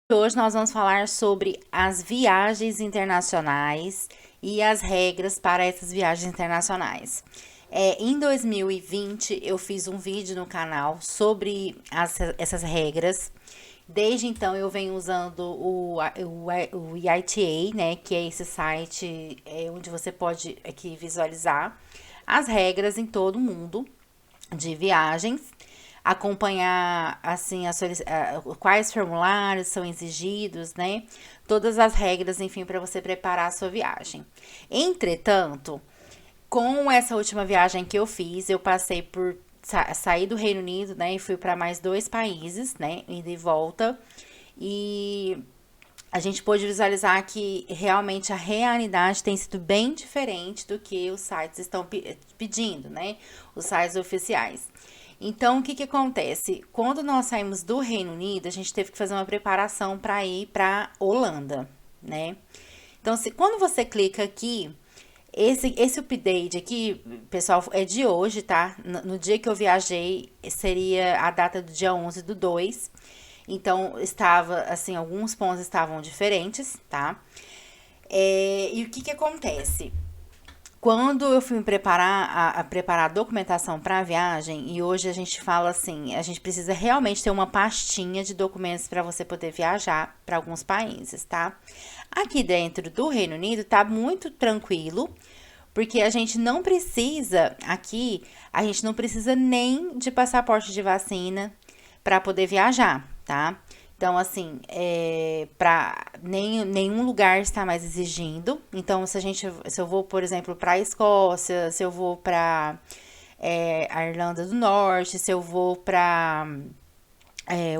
Hoje nós vamos falar sobre as viagens internacionais e as regras para essas viagens internacionais. Em 2020 eu fiz um vídeo no canal sobre essas regras. Desde então eu venho usando o IITA, né, que é esse site onde você pode aqui visualizar as regras em todo o mundo de viagens, acompanhar assim quais formulários são exigidos, né? Todas as regras, enfim, para você preparar a sua viagem. Entretanto, com essa última viagem que eu fiz, eu passei por sair do Reino Unido, né, e fui para mais dois países, né, ida e volta. E a gente pôde visualizar que realmente a realidade tem sido bem diferente do que os sites estão pedindo, né? Os sites oficiais. Então, o que acontece? Quando nós saímos do Reino Unido, a gente teve que fazer uma preparação para ir para Holanda, né? Então, quando você clica aqui, esse update aqui, pessoal, é de hoje, tá? No dia que eu viajei, seria a data do dia 11/2. Então, estava, assim, alguns pontos estavam diferentes, tá? E o que acontece? Quando eu fui me preparar a preparar a documentação para a viagem, e hoje a gente fala assim, a gente precisa realmente ter uma pastinha de documentos para você poder viajar para alguns países, tá? Aqui dentro do Reino Unido tá muito tranquilo, porque a gente não precisa, aqui, a gente não precisa nem de passaporte de vacina para poder viajar, tá? Então, assim, nenhum lugar está mais exigindo. Então, se eu vou, por exemplo, para a Escócia, se eu vou para a Irlanda do Norte, se eu vou para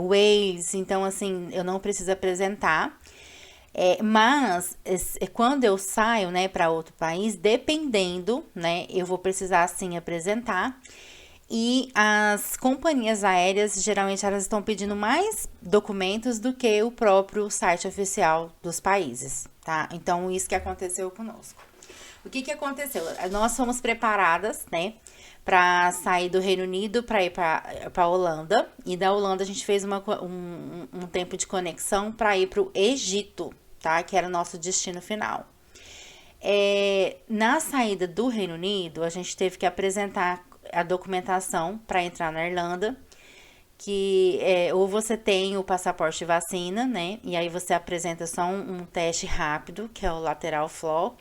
Wales, então, assim, eu não preciso apresentar. Mas quando eu saio, né, para outro país, dependendo, né, eu vou precisar sim apresentar. E as companhias aéreas, geralmente, elas estão pedindo mais documentos do que o próprio site oficial dos países, tá? Então, isso que aconteceu conosco. O que aconteceu? Nós fomos preparadas, né, para sair do Reino Unido para ir para a Holanda. E da Holanda a gente fez um tempo de conexão para ir para o Egito, tá? Que era o nosso destino final. Na saída do Reino Unido, a gente teve que apresentar a documentação para entrar na Irlanda, que ou você tem o passaporte de vacina, né? E aí você apresenta só um teste rápido, que é o lateral flow,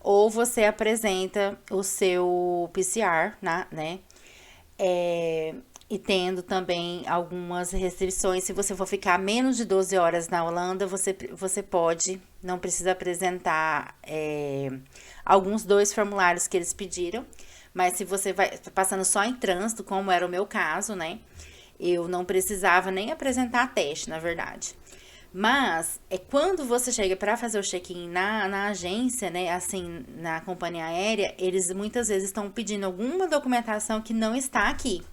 ou você apresenta o seu PCR, né? E tendo também algumas restrições, se você for ficar menos de 12 horas na Holanda, você pode, não precisa apresentar alguns dois formulários que eles pediram, mas se você vai passando só em trânsito, como era o meu caso, né? Eu não precisava nem apresentar teste, na verdade. Mas quando você chega para fazer o check-in na agência, né, assim, na companhia aérea, eles muitas vezes estão pedindo alguma documentação que não está aqui,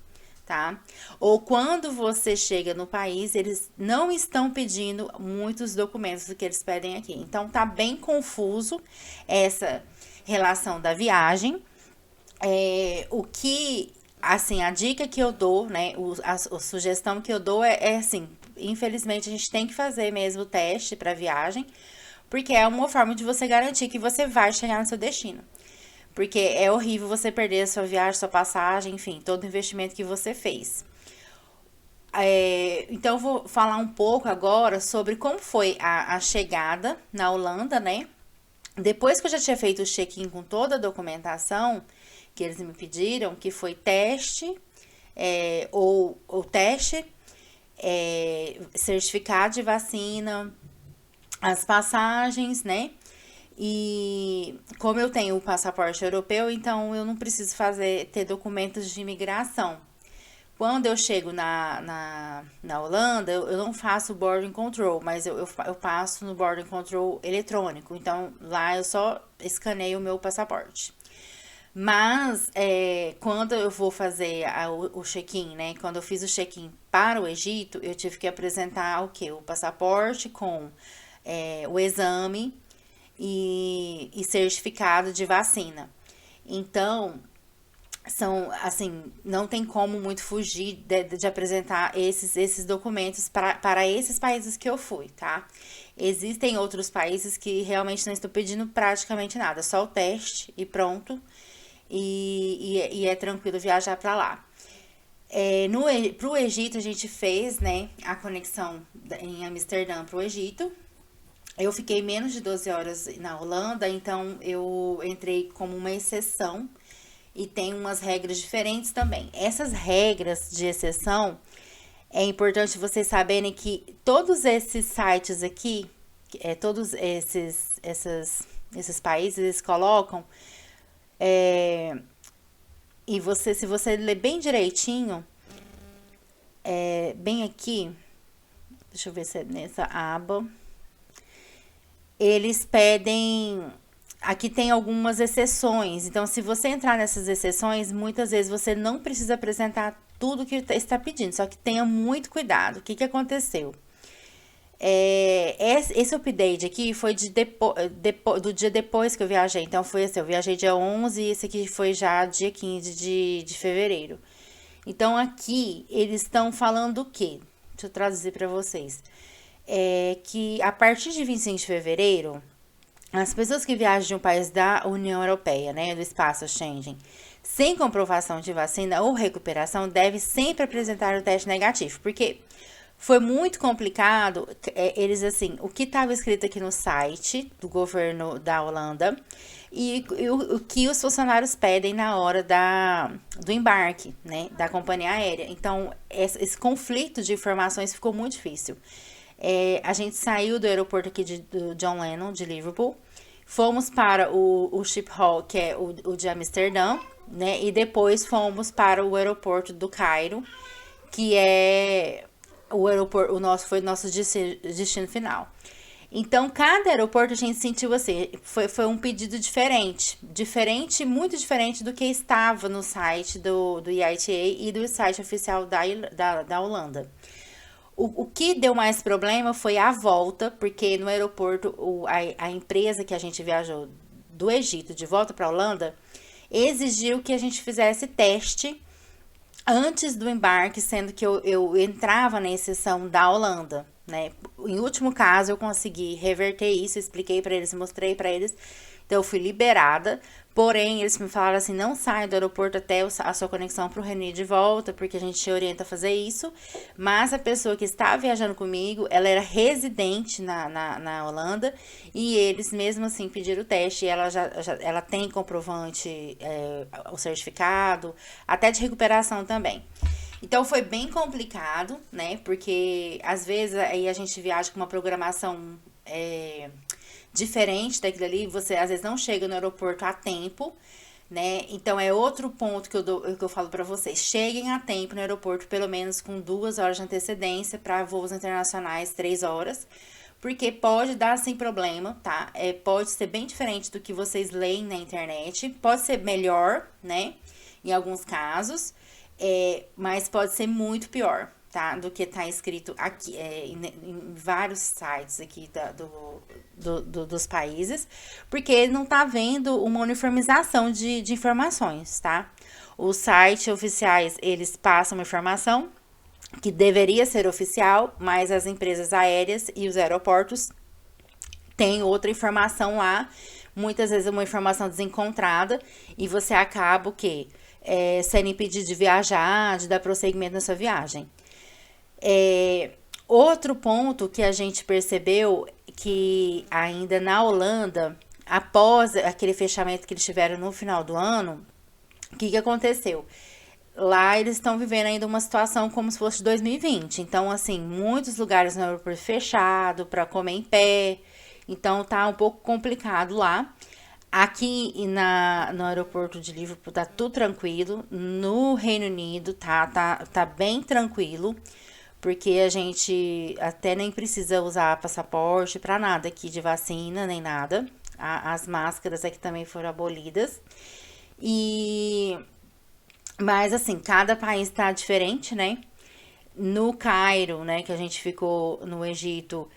tá? Ou quando você chega no país, eles não estão pedindo muitos documentos do que eles pedem aqui. Então tá bem confuso essa relação da viagem. O que, assim, a dica que eu dou, né, a sugestão que eu dou assim, infelizmente a gente tem que fazer mesmo o teste para viagem, porque é uma forma de você garantir que você vai chegar no seu destino. Porque é horrível você perder a sua viagem, sua passagem, enfim, todo o investimento que você fez. Então, eu vou falar um pouco agora sobre como foi a chegada na Holanda, né? Depois que eu já tinha feito o check-in com toda a documentação que eles me pediram, que foi teste, ou teste, certificado de vacina, as passagens, né? E como eu tenho o passaporte europeu, então eu não preciso ter documentos de imigração. Quando eu chego na Holanda, eu não faço boarding control, mas eu passo no boarding control eletrônico. Então lá eu só escaneio o meu passaporte. Mas quando eu vou fazer o check-in, né? Quando eu fiz o check-in para o Egito, eu tive que apresentar o quê? O passaporte com o exame e certificado de vacina. Então, são, assim, não tem como muito fugir de apresentar esses documentos para esses países que eu fui, tá? Existem outros países que realmente não estão pedindo praticamente nada, só o teste e pronto, e é tranquilo viajar para lá. Pro Egito a gente fez, né, a conexão em Amsterdã pro Egito. Eu fiquei menos de 12 horas na Holanda, então eu entrei como uma exceção e tem umas regras diferentes também. Essas regras de exceção é importante vocês saberem que todos esses sites aqui, todos esses países, eles colocam, e você, se você ler bem direitinho, bem aqui, deixa eu ver se é nessa aba, eles pedem. Aqui tem algumas exceções. Então, se você entrar nessas exceções, muitas vezes você não precisa apresentar tudo que está pedindo. Só que tenha muito cuidado. O que aconteceu? Esse update aqui foi do dia depois que eu viajei. Então, foi assim, eu viajei dia 11 e esse aqui foi já dia 15 de fevereiro. Então, aqui eles estão falando o quê? Deixa eu traduzir para vocês. Que a partir de 25 de fevereiro, as pessoas que viajam de um país da União Europeia, né, do espaço Schengen, sem comprovação de vacina ou recuperação, deve sempre apresentar o teste negativo, porque foi muito complicado, eles assim, o que estava escrito aqui no site do governo da Holanda e o que os funcionários pedem na hora do embarque, né, da companhia aérea. Então, esse conflito de informações ficou muito difícil. A gente saiu do aeroporto aqui do John Lennon, de Liverpool, fomos para o Schiphol, que é o de Amsterdã, né? E depois fomos para o aeroporto do Cairo, que é o aeroporto, foi o nosso destino final. Então, cada aeroporto a gente sentiu assim, foi um pedido diferente, muito diferente do que estava no site do IATA e do site oficial da Holanda. O que deu mais problema foi a volta, porque no aeroporto a empresa que a gente viajou do Egito de volta para a Holanda exigiu que a gente fizesse teste antes do embarque, sendo que eu entrava na exceção da Holanda, né? Em último caso, eu consegui reverter isso, expliquei para eles, mostrei para eles. Então, eu fui liberada. Porém, eles me falaram assim: não saia do aeroporto até a sua conexão para o Reino de volta, porque a gente te orienta a fazer isso. Mas a pessoa que estava viajando comigo, ela era residente na Holanda e eles mesmo assim pediram o teste. E ela tem comprovante, o certificado, até de recuperação também. Então foi bem complicado, né? Porque às vezes aí a gente viaja com uma programação diferente daquilo ali, você às vezes não chega no aeroporto a tempo, né? Então é outro ponto que eu falo para vocês: cheguem a tempo no aeroporto, pelo menos com 2 horas de antecedência, para voos internacionais 3 horas, porque pode dar sem problema, tá? Pode ser bem diferente do que vocês leem na internet, pode ser melhor, né? Em alguns casos, mas pode ser muito pior, tá? Do que tá escrito aqui, em vários sites aqui dos países, porque não tá havendo uma uniformização de informações, tá? Os sites oficiais, eles passam uma informação que deveria ser oficial, mas as empresas aéreas e os aeroportos têm outra informação lá, muitas vezes uma informação desencontrada, e você acaba o quê? Sendo impedido de viajar, de dar prosseguimento na sua viagem. Outro ponto que a gente percebeu que ainda na Holanda, após aquele fechamento que eles tiveram no final do ano, o que aconteceu? Lá eles estão vivendo ainda uma situação como se fosse 2020. Então, assim, muitos lugares no aeroporto fechado para comer em pé. Então, tá um pouco complicado lá. Aqui no aeroporto de Liverpool tá tudo tranquilo. No Reino Unido tá bem tranquilo, porque a gente até nem precisa usar passaporte para nada aqui de vacina, nem nada. As máscaras aqui também foram abolidas. Mas assim, cada país tá diferente, né? No Cairo, né, que a gente ficou no Egito,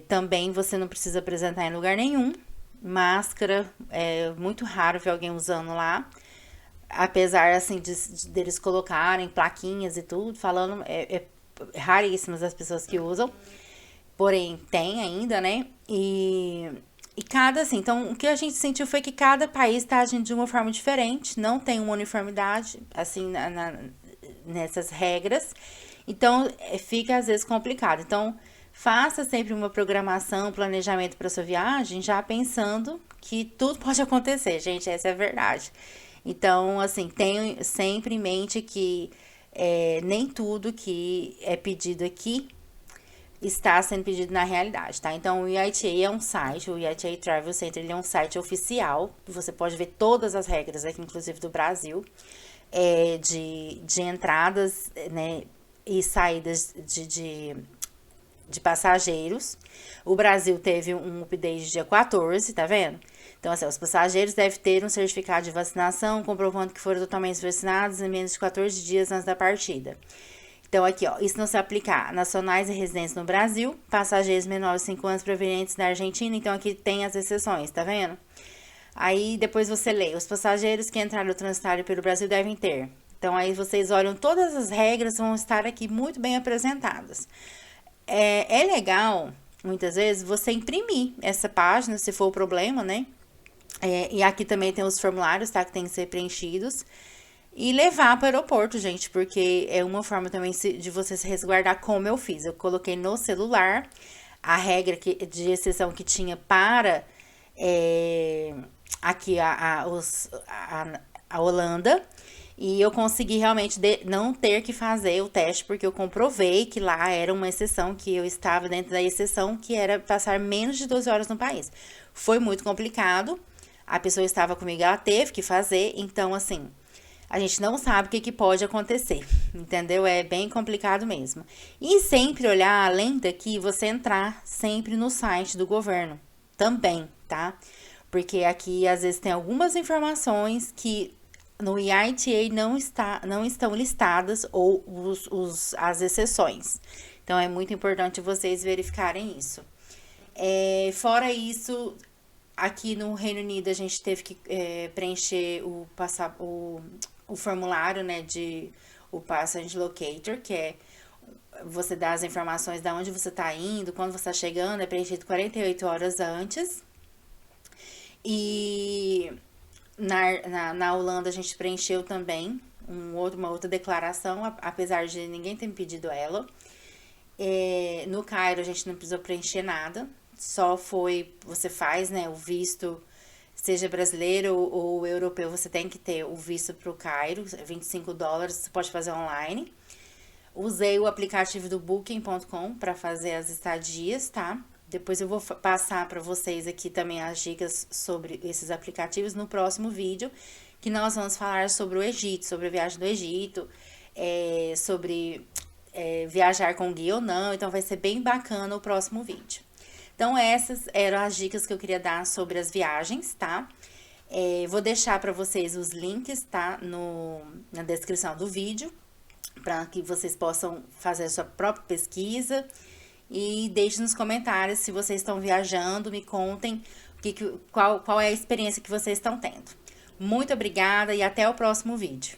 também você não precisa apresentar em lugar nenhum. Máscara, é muito raro ver alguém usando lá. apesar, assim, deles colocarem plaquinhas e tudo, falando, é raríssimas as pessoas que usam, porém tem ainda, né? E cada, assim, então o que a gente sentiu foi que cada país está agindo de uma forma diferente, não tem uma uniformidade, assim, nessas regras, então fica às vezes complicado. Então, faça sempre uma programação, um planejamento para sua viagem, já pensando que tudo pode acontecer, gente, essa é a verdade. Então, assim, tenho sempre em mente que nem tudo que é pedido aqui está sendo pedido na realidade, tá? Então, o IATA é um site, o IATA Travel Center, ele é um site oficial, você pode ver todas as regras aqui, inclusive do Brasil, de entradas, né, e saídas de passageiros. O Brasil teve um update dia 14, tá vendo? Então, assim, os passageiros devem ter um certificado de vacinação comprovando que foram totalmente vacinados em menos de 14 dias antes da partida. Então, aqui, ó, isso não se aplica a nacionais e residentes no Brasil, passageiros menores de 5 anos provenientes da Argentina, então aqui tem as exceções, tá vendo? Aí, depois você lê, os passageiros que entraram no transitário pelo Brasil devem ter. Então, aí vocês olham, todas as regras vão estar aqui muito bem apresentadas. É legal, muitas vezes, você imprimir essa página, se for o problema, né? E aqui também tem os formulários, tá? Que tem que ser preenchidos. E levar para o aeroporto, gente, porque é uma forma também de você se resguardar, como eu fiz. Eu coloquei no celular a regra de exceção que tinha para aqui a Holanda. E eu consegui realmente não ter que fazer o teste, porque eu comprovei que lá era uma exceção, que eu estava dentro da exceção, que era passar menos de 12 horas no país. Foi muito complicado. A pessoa estava comigo, ela teve que fazer, então assim, a gente não sabe o que pode acontecer, entendeu? É bem complicado mesmo. E sempre olhar, além daqui, você entrar sempre no site do governo também, tá? Porque aqui, às vezes, tem algumas informações que no IATA não estão listadas, ou as exceções. Então, é muito importante vocês verificarem isso. Fora isso, aqui no Reino Unido, a gente teve que preencher o formulário, né, o Passenger Locator, que é você dá as informações de onde você está indo, quando você está chegando, é preenchido 48 horas antes. E na Holanda a gente preencheu também uma outra declaração, apesar de ninguém ter me pedido ela. No Cairo a gente não precisou preencher nada, só você faz, né, o visto, seja brasileiro ou europeu, você tem que ter o visto para o Cairo, $25, você pode fazer online. Usei o aplicativo do Booking.com para fazer as estadias, tá? Depois eu vou passar para vocês aqui também as dicas sobre esses aplicativos no próximo vídeo, que nós vamos falar sobre o Egito, sobre a viagem do Egito, sobre viajar com guia ou não, então vai ser bem bacana o próximo vídeo. Então, essas eram as dicas que eu queria dar sobre as viagens, tá? Vou deixar para vocês os links, tá? Na descrição do vídeo, para que vocês possam fazer a sua própria pesquisa. E deixem nos comentários se vocês estão viajando, me contem qual é a experiência que vocês estão tendo. Muito obrigada e até o próximo vídeo.